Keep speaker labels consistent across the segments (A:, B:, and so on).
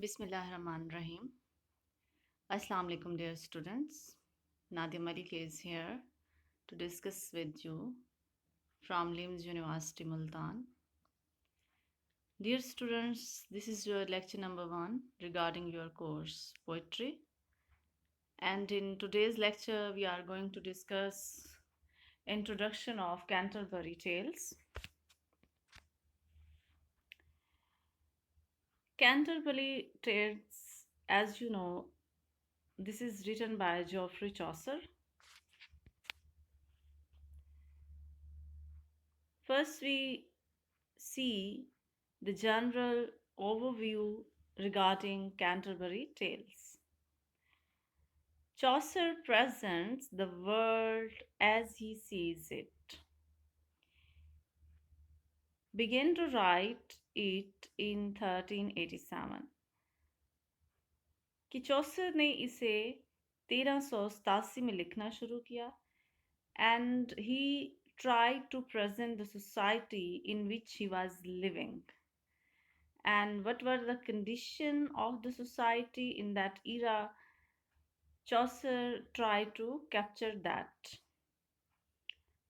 A: Bismillahirrahmanirrahim. Assalamu alaikum, dear students. Nadia Malik is here to discuss with you from LIMS University, Multan. Dear students, this is your lecture number 1 regarding your course Poetry. And in today's lecture, we are going to discuss Introduction of Canterbury Tales. Canterbury Tales, as you know, this is written by Geoffrey Chaucer. First, we see the general overview regarding Canterbury Tales. Chaucer presents the world as he sees it. Began to write it in 1387 कि चौसर ने इसे 1387 में लिखना शुरू किया and he tried to present the society in which he was living and what were the condition of the society in that era. Chaucer tried to capture that,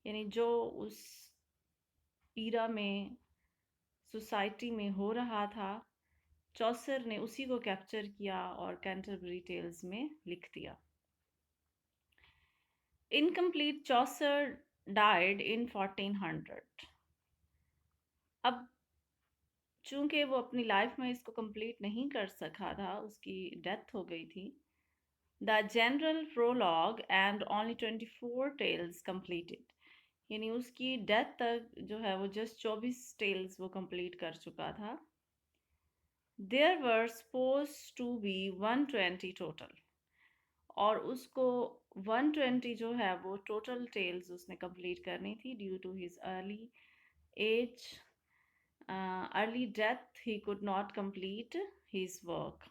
A: यानी जो उस ईरा में सोसाइटी में हो रहा था चौसर ने उसी को कैप्चर किया और कैंटरबरी टेल्स में लिख दिया. Incomplete Chaucer died in 1400. अब चूंकि वो अपनी लाइफ में इसको कंप्लीट नहीं कर सका था, उसकी डेथ हो गई थी. The general prologue and only 24 tales completed. यानी उसकी डेथ तक जो है वो जस्ट 24 टेल्स वो कंप्लीट कर चुका था. There were supposed to be 120 total. और उसको 120 जो है वो टोटल टेल्स उसने कंप्लीट करनी थी. Due to his early age, early death, he could not complete his work.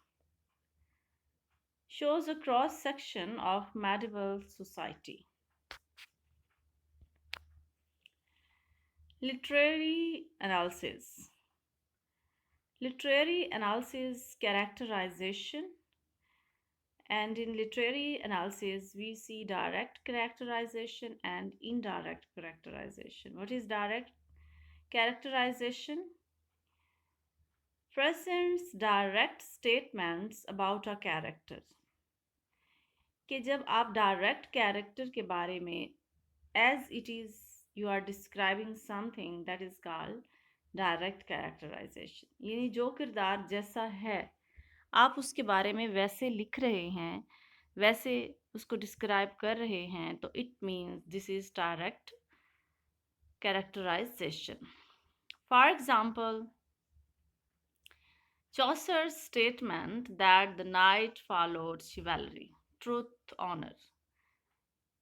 A: Shows a cross section of medieval society. Literary analysis. Literary analysis characterization. And in literary analysis, we see direct characterization and indirect characterization. What is direct characterization? Presents direct statements about a character. कि जब आप direct character के बारे में as it is you are describing something that is called direct characterisation. यानी जो किरदार जैसा है आप उसके बारे में वैसे लिख रहे हैं, वैसे उसको डिस्क्राइब कर रहे हैं, तो it means this is direct characterisation. For example, Chaucer's statement that the knight followed chivalry, truth, honor.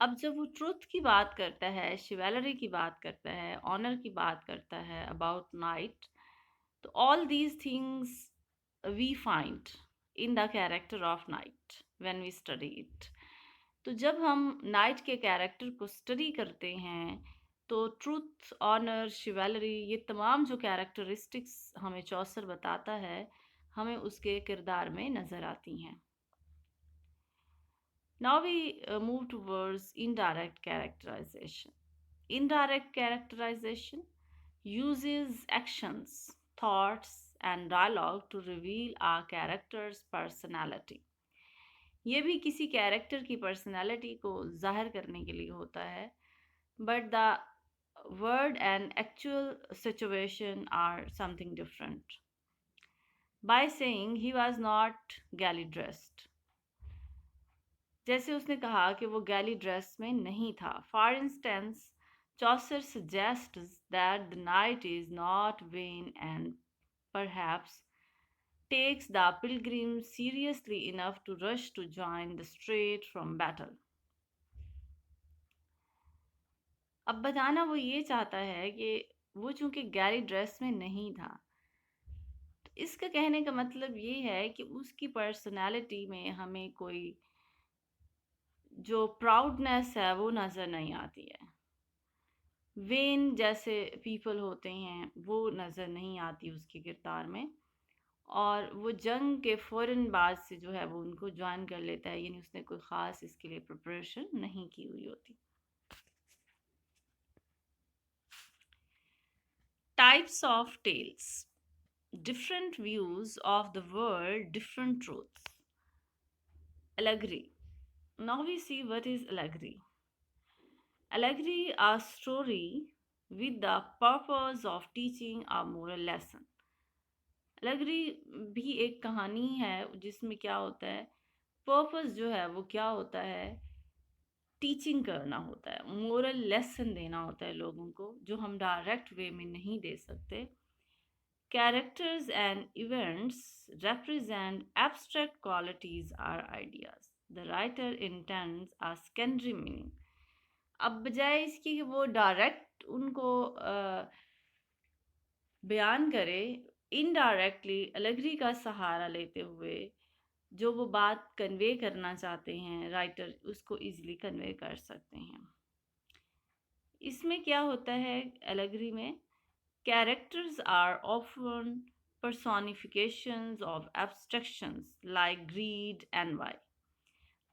A: अब जब वो ट्रुथ की बात करता है, शिवेलरी की बात करता है, ऑनर की बात करता है अबाउट नाइट, तो all these things we find in the character of knight when we study it. तो जब हम नाइट के कैरेक्टर को स्टडी करते हैं तो ट्रुथ, ऑनर, शिवेलरी, ये तमाम जो कैरेक्टरिस्टिक्स हमें चौसर बताता है हमें उसके किरदार में नज़र आती हैं. Now we move towards indirect characterization. Indirect characterization uses actions, thoughts, and dialogue to reveal a character's personality. ये भी किसी कैरेक्टर की पर्सनालिटी को जाहिर करने के लिए होता है, but the word and actual situation are something different. By saying he was not galley dressed, जैसे उसने कहा कि वो गैली ड्रेस में नहीं था. For instance, Chaucer suggests that the knight is not vain and perhaps takes the pilgrim seriously enough to rush to join the straight from battle. अब बताना वो ये चाहता है कि वो चूंकि गैली ड्रेस में नहीं था, तो इसका कहने का मतलब ये है कि उसकी पर्सनालिटी में हमें कोई जो प्राउडनेस है वो नज़र नहीं आती है. वेन जैसे पीपल होते हैं वो नज़र नहीं आती उसके किरदार में. और वो जंग के फ़ौरन बाद से जो है वो उनको जॉइन कर लेता है, यानी उसने कोई ख़ास इसके लिए प्रिपरेशन नहीं की हुई होती। Types of tales, different views of the world, different truths. Allegory. Now we see what is allegory. Allegory, a story with the purpose of teaching a moral lesson. Allegory भी एक कहानी है जिसमें क्या होता है, पर्पस जो है वो क्या होता है, टीचिंग करना होता है, मोरल लेसन देना होता है लोगों को, जो हम डायरेक्ट वे में नहीं दे सकते। Characters and events represent abstract qualities or ideas. The writer intends a secondary meaning. अब बजाय इसकी कि वो डायरेक्ट उनको बयान करे, इनडायरेक्टली एलेगरी का सहारा लेते हुए जो वो बात कन्वे करना चाहते हैं, राइटर उसको इजीली कन्वे कर सकते हैं। इसमें क्या होता है एलेगरी में, characters are often personifications of abstractions like greed, envy.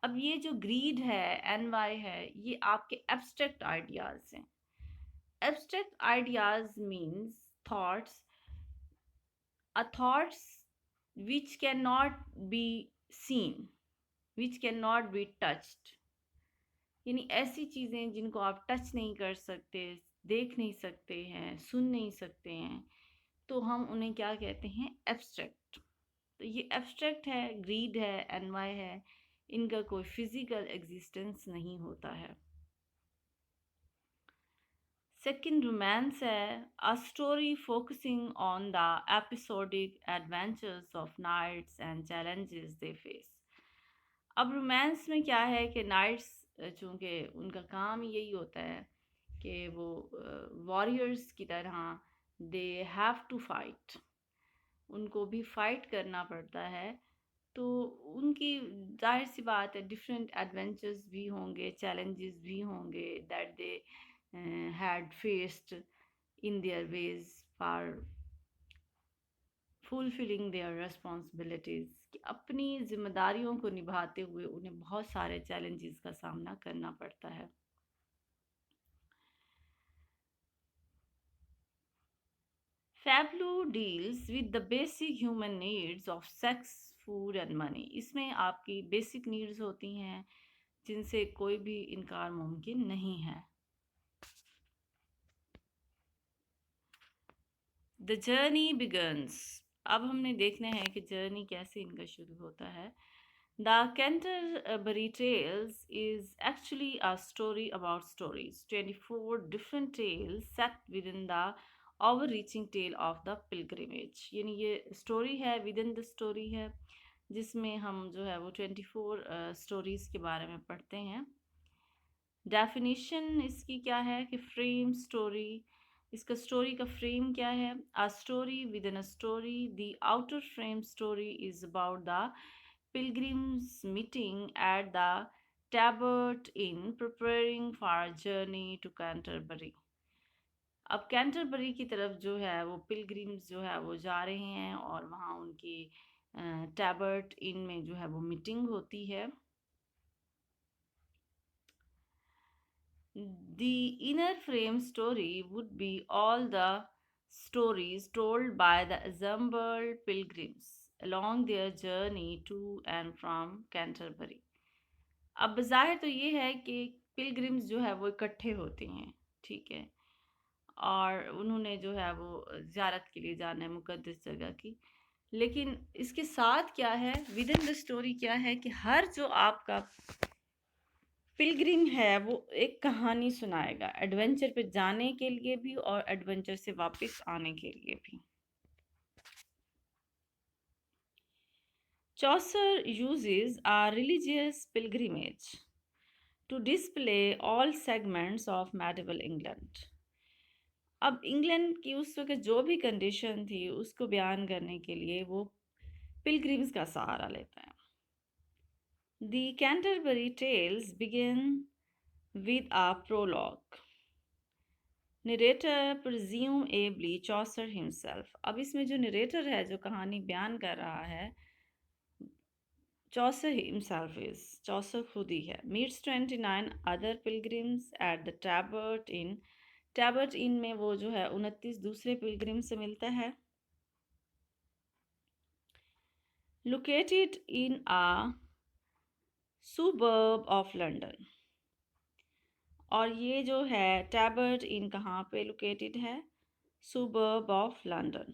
A: अब ये जो greed है, envy है, ये आपके abstract ideas हैं। Abstract ideas means thoughts, a thoughts which cannot be seen, which cannot be touched. यानी ऐसी चीज़ें जिनको आप टच नहीं कर सकते, देख नहीं सकते हैं, सुन नहीं सकते हैं, तो हम उन्हें क्या कहते हैं, एब्स्ट्रैक्ट। तो ये एब्स्ट्रैक्ट है, ग्रीड है, एनवाई है, इनका कोई फिजिकल एग्जिस्टेंस नहीं होता है। सेकंड रोमांस है, a story focusing on the episodic adventures of knights and challenges they face. अब रोमांस में क्या है कि नाइट्स चूँकि उनका काम यही होता है कि वो वॉरियर्स की तरह दे हैव टू फाइट, उनको भी फाइट करना पड़ता है, तो उनकी जाहिर सी बात है डिफरेंट एडवेंचर्स भी होंगे, चैलेंजेस भी होंगे that they had faced in their ways for fulfilling their responsibilities, कि अपनी जिम्मेदारियों को निभाते हुए उन्हें बहुत सारे चैलेंजेस का सामना करना पड़ता है। फैबलू deals with the basic human needs of sex, food and money. इसमें आपकी बेसिक नीड्स होती हैं जिनसे कोई भी इनकार मुमकिन नहीं है। The journey begins. अब हमने देखना है कि जर्नी कैसे इनका शुरू होता है। The Canterbury Tales is actually a story about stories, 24 different tales set within the over reaching tale of the pilgrimage. यानी ये स्टोरी है, विद इन द स्टोरी है, जिसमें हम जो है वो 24 स्टोरीज़ के बारे में पढ़ते हैं। डेफिनेशन इसकी क्या है कि फ्रेम स्टोरी, इसका स्टोरी का फ्रेम क्या है, a story within a story, the outer frame story is about the pilgrims meeting at the Tabard in preparing for journey to Canterbury. अब कैंटरबरी की तरफ जो है वो पिलग्रिम्स जो है वो जा रहे हैं और वहाँ उनकी टैबर्ट इन में जो है वो मीटिंग होती है। The inner frame story would be all the stories told by the assembled pilgrims along their journey to and from Canterbury. अब ज़ाहिर तो ये है कि पिलग्रिम्स जो है वो इकट्ठे होते हैं, ठीक है, और उन्होंने जो है वो ज़ियारत के लिए जाना है मुक़द्दस जगह की। लेकिन इसके साथ क्या है, विद इन द स्टोरी क्या है कि हर जो आपका पिलग्रिम है वो एक कहानी सुनाएगा, एडवेंचर पे जाने के लिए भी और एडवेंचर से वापस आने के लिए भी। चौसर uses a religious pilgrimage to display all segments of medieval England. अब इंग्लैंड की उस वक्त जो भी कंडीशन थी उसको बयान करने के लिए वो पिलग्रिम्स का सहारा लेता है। The Canterbury Tales begin with a prologue. Narrator presumably Chaucer himself. अब इसमें जो narrator है, जो कहानी बयान कर रहा है, Chaucer himself is. Chaucer खुद ही है. Meets 29 other pilgrims at the Tabard Inn. Tabard Inn में वो जो है 29 दूसरे पिलग्रिम से मिलता है. Located in a suburb of London. और ये जो है टैबर्ड इन कहाँ पे लोकेटेड है? Suburb of London.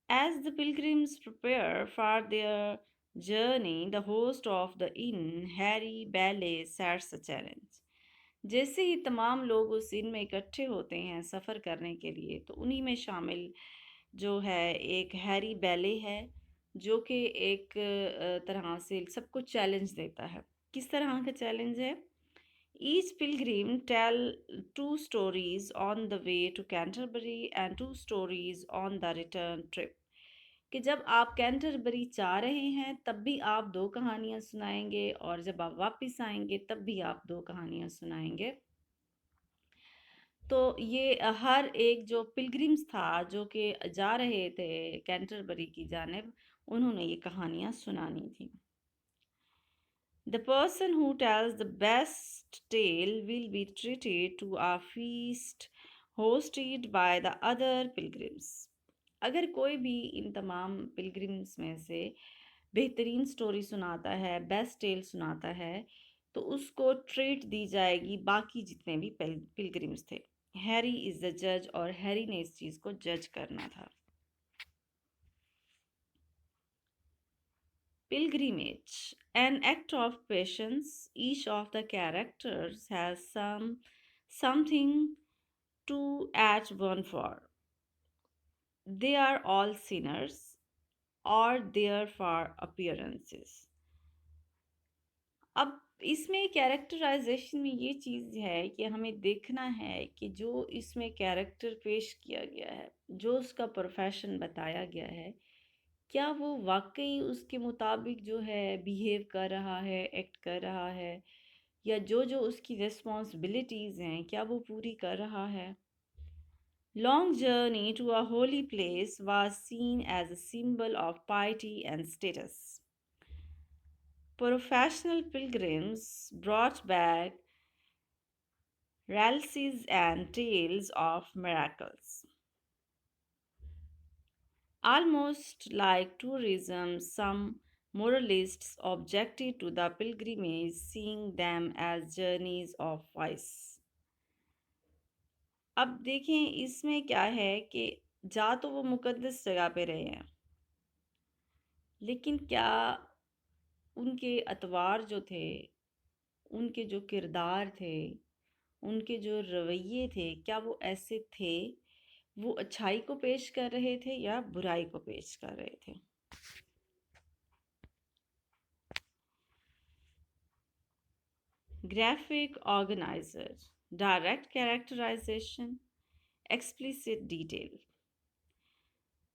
A: As the pilgrims prepare for their journey, the host of the inn, Harry Bailey, sets a challenge. जैसे ही तमाम लोग उस इन में इकट्ठे होते हैं सफ़र करने के लिए, तो उन्हीं में शामिल जो है एक हैरी बैले है, जो कि एक तरह से सबको चैलेंज देता है. किस तरह का चैलेंज है? Each pilgrim tell two stories on the way to Canterbury and two stories on the return trip. कि जब आप कैंटरबरी जा रहे हैं तब भी आप दो कहानियाँ सुनाएंगे, और जब आप वापस आएंगे तब भी आप दो कहानियाँ सुनाएंगे. तो ये हर एक जो पिलग्रिम्स था जो कि जा रहे थे कैंटरबरी की जानिब, उन्होंने ये कहानियाँ सुनानी थी. The person who tells the best tale will be treated to a feast hosted by the other pilgrims. अगर कोई भी इन तमाम पिलग्रिम्स में से बेहतरीन स्टोरी सुनाता है, बेस्ट टेल सुनाता है, तो उसको ट्रीट दी जाएगी बाकी जितने भी पिलग्रिम्स थे. हैरी इज़ द जज, और हैरी ने इस चीज़ को जज करना था. Pilgrimage, an act of patience. Each of the characters has something to at one for. They are all sinners, or there for appearances. अब इसमें कैरेक्टराइजेशन में ये चीज़ है कि हमें देखना है कि जो इसमें कैरेक्टर पेश किया गया है, जो उसका प्रोफेशन बताया गया है, क्या वो वाकई उसके मुताबिक जो है बिहेव कर रहा है, एक्ट कर रहा है, या जो जो उसकी रिस्पॉन्सिबिलिटीज़ हैं क्या वो पूरी कर रहा है. Long journey to a holy place was seen as a symbol of piety and status. Professional pilgrims brought back relics and tales of miracles. Almost like tourism, some moralists objected to the pilgrimage, seeing them as journeys of vice. अब देखें इसमें क्या है कि जा तो वो मुकद्दस जगह पे रहे हैं, लेकिन क्या उनके अतवार जो थे, उनके जो किरदार थे, उनके जो रवैये थे, क्या वो ऐसे थे? वो अच्छाई को पेश कर रहे थे या बुराई को पेश कर रहे थे? Graphic organizer, direct characterization, explicit detail.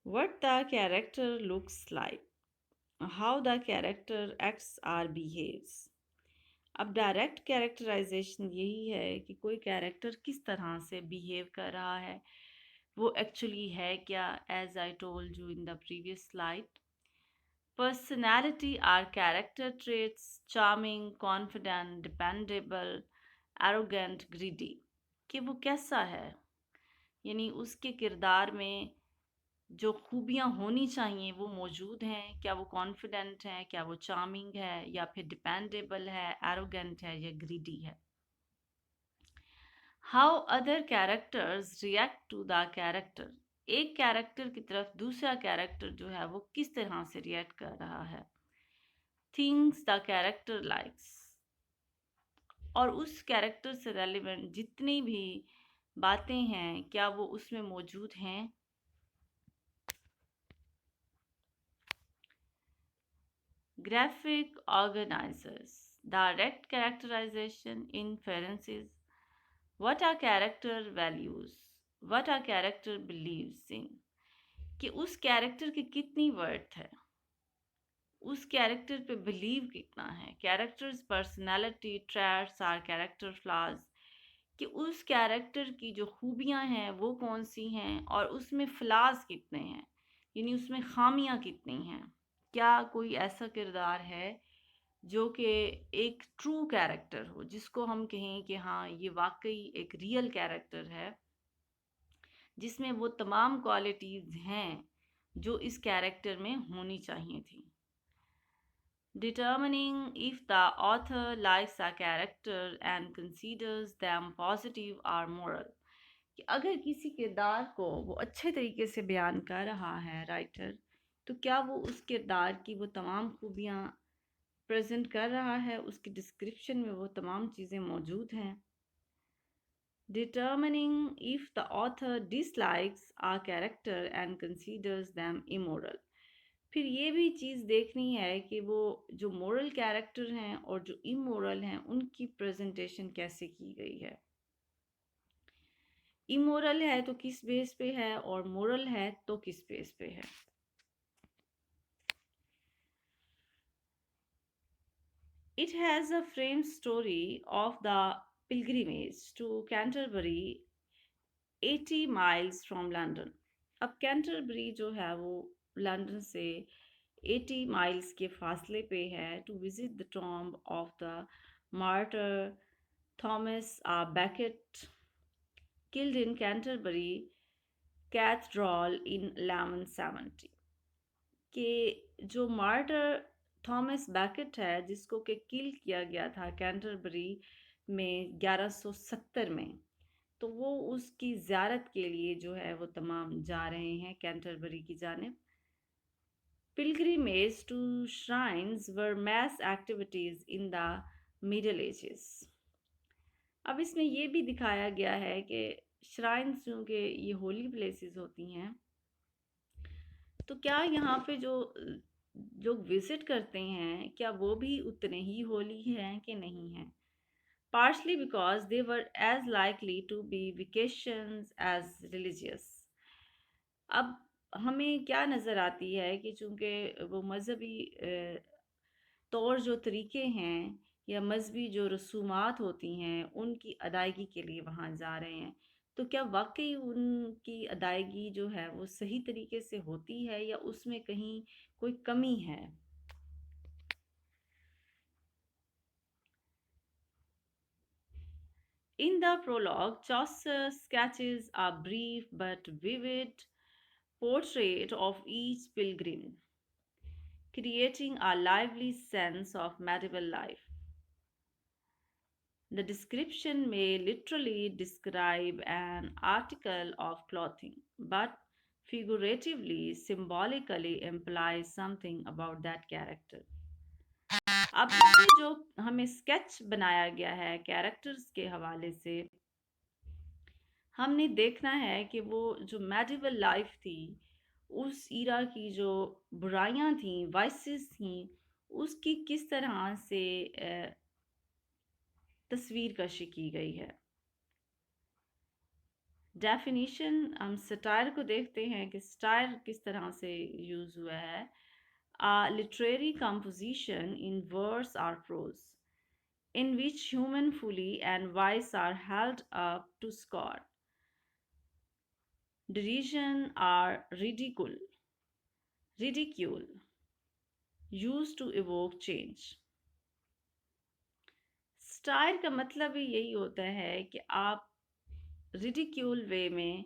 A: What the character looks like, how the character acts or behaves. अब डायरेक्ट कैरेक्टराइजेशन यही है कि कोई कैरेक्टर किस तरह से बिहेव कर रहा है, वो एक्चुअली है क्या. As I told you in the previous slide, personality are character traits: charming, confident, dependable, arrogant, greedy. कि वो कैसा है, यानी उसके किरदार में जो खूबियाँ होनी चाहिए वो मौजूद हैं. क्या वो कॉन्फिडेंट है, क्या वो चार्मिंग है, या फिर डिपेंडेबल है, एरोगेंट है, या ग्रीडी है. How other characters react to the character. एक कैरेक्टर की तरफ दूसरा कैरेक्टर जो है वो किस तरह से रिएक्ट कर रहा है. थिंग्स द कैरेक्टर लाइक्स, और उस कैरेक्टर से रेलिवेंट जितनी भी बातें हैं क्या वो उसमें मौजूद हैं. Graphic organizers, direct characterization inferences. What are character values? What are character believes in? कि उस कैरेक्टर की कितनी वर्थ है, उस कैरेक्टर पे बिलीव कितना है। Characters personality traits are character flaws, कि उस कैरेक्टर की जो खूबियां हैं वो कौन सी हैं और उसमें फ्लॉज कितने हैं, यानी उसमें खामियां कितनी हैं। क्या कोई ऐसा किरदार है जो कि एक ट्रू कैरेक्टर हो, जिसको हम कहें कि हाँ ये वाकई एक रियल कैरेक्टर है, जिसमें वो तमाम क्वालिटीज़ हैं जो इस कैरेक्टर में होनी चाहिए थी। Determining if the author likes a character and considers them positive or moral, कि अगर किसी किरदार को वो अच्छे तरीके से बयान कर रहा है राइटर, तो क्या वो उस किरदार की वो तमाम खूबियाँ प्रेजेंट कर रहा है, उसकी डिस्क्रिप्शन में वो तमाम चीज़ें मौजूद हैं। Determining if the author dislikes a character and considers them immoral, फिर ये भी चीज़ देखनी है कि वो जो मोरल कैरेक्टर हैं और जो इमोरल हैं उनकी प्रेजेंटेशन कैसे की गई है। इमोरल है तो किस बेस पे है और मोरल है तो किस बेस पे है। It has a frame story of the pilgrimage to Canterbury 80 miles from London। अब कैंटरबरी जो है वो लंदन से 80 माइल्स के फासले पे है, to visit the tomb of the martyr Thomas Becket killed in Canterbury Cathedral in 1170, कि जो मार्टर थॉमस बैकेट है जिसको कि किल किया गया था कैंटरबरी में 1170 में, तो वो उसकी ज़ियारत के लिए जो है वो तमाम जा रहे हैं कैंटरबरी की जानिब। Pilgrimage to shrines were mass activities in the Middle Ages। अब इसमें ये भी दिखाया गया है कि श्राइन्स चूँकि ये होली प्लेसेस होती हैं, तो क्या यहाँ पे जो लोग विजिट करते हैं क्या वो भी उतने ही होली हैं कि नहीं हैं। Partially because they were as likely to be vacations as religious। अब हमें क्या नज़र आती है कि चूँकि वो मज़हबी तौर जो तरीके हैं या मज़हबी जो रसूमात होती हैं उनकी अदायगी के लिए वहाँ जा रहे हैं, तो क्या वाकई उनकी अदायगी जो है वो सही तरीके से होती है या उसमें कहीं कोई कमी है। In the prologue, Chaucer sketches a brief but vivid portrait of each pilgrim, creating a lively sense of medieval life. The description may literally describe an article of clothing, but figuratively, symbolically implies something about that character। अब इसमें जो हमें sketch बनाया गया है characters के हवाले से, हमने देखना है कि वो जो मेडिवल लाइफ थी, उस ईरा की जो बुराइयां थी, वाइसेस थी, उसकी किस तरह से तस्वीर कशी की गई है। डेफिनेशन हम सटायर को देखते हैं कि सटायर किस तरह से यूज़ हुआ है। A literary composition in verse or prose in which human folly and vice are held up to scorn, derision or ridicule used to evoke change। Style का मतलब भी यही होता है कि आप रिडिक्यूल वे में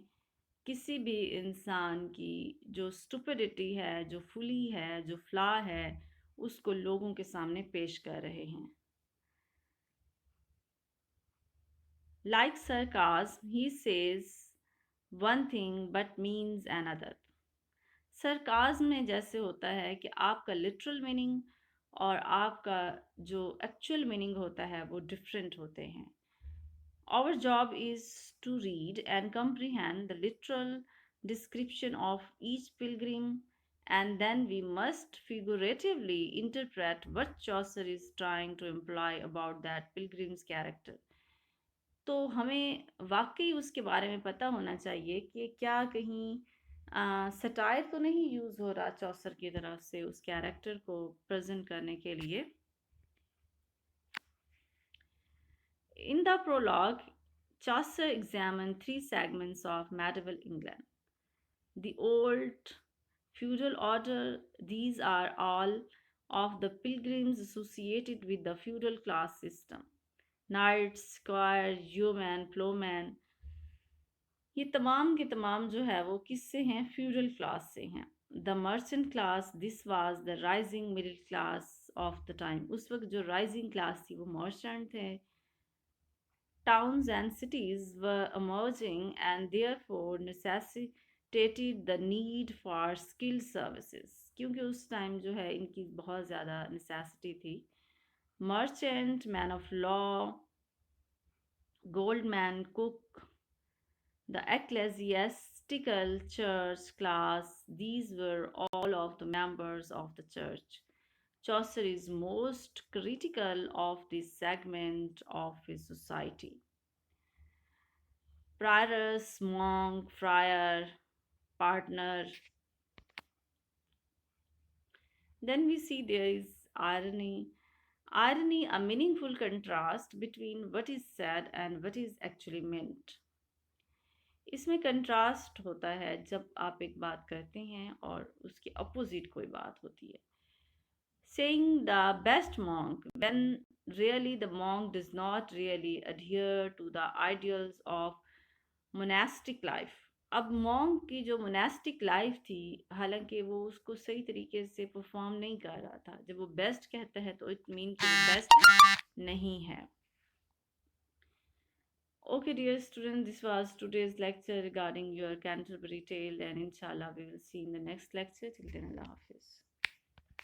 A: किसी भी इंसान की जो स्टुपिडिटी है, जो फुली है, जो फ्लॉ है, उसको लोगों के सामने पेश कर रहे हैं। Like sarcasm, he says one thing but means another। Sarcasm में जैसे होता है कि आपका लिटरल मीनिंग और आपका जो एक्चुअल मीनिंग होता है वो डिफरेंट होते हैं। Our job is to read and comprehend the literal description of each pilgrim, and then we must figuratively interpret what Chaucer is trying to imply about that pilgrim's character। तो हमें वाकई उसके बारे में पता होना चाहिए कि क्या कहीं सटायर तो नहीं यूज हो रहा चौसर की तरफ से उस कैरेक्टर को प्रेजेंट करने के लिए. In the prologue, Chaucer examined three segments of medieval England. The old feudal order, these are all of the pilgrims associated with the feudal class system. Knights, squires, yeomen, plowmen, ये तमाम के तमाम जो है वो किससे हैं? फ्यूडल क्लास से हैं. The merchant class, this was the rising middle class of the time. उस वक्त जो राइजिंग क्लास थी वो मर्चेंट थे. Towns and cities were emerging and therefore necessitated the need for skilled services. क्योंकि उस टाइम जो है इनकी बहुत ज़्यादा नेसेसिटी थी. Merchant, man of law, Goldman, cook, the ecclesiastical church class, these were all of the members of the church. Chaucer is most critical of this segment of his society. Prioress, monk, friar, partner. Then we see there is irony. Irony, a meaningful contrast between what is said and what is actually meant. इसमें contrast होता है जब आप एक बात करते हैं और उसके अपोजिट कोई बात होती है. Saying the best monk when really the monk does not really adhere to the ideals of monastic life. अब मॉन्क की जो मोनास्टिक लाइफ थी हालांकि वो उसको सही तरीके से परफॉर्म नहीं कर रहा था. जब वो बेस्ट कहता है तो इट मीन कि वो बेस्ट नहीं है. Okay, dear students, this was today's lecture regarding your Canterbury Tale, and inshallah, we will see in the next lecture. Till then, Allah Hafiz.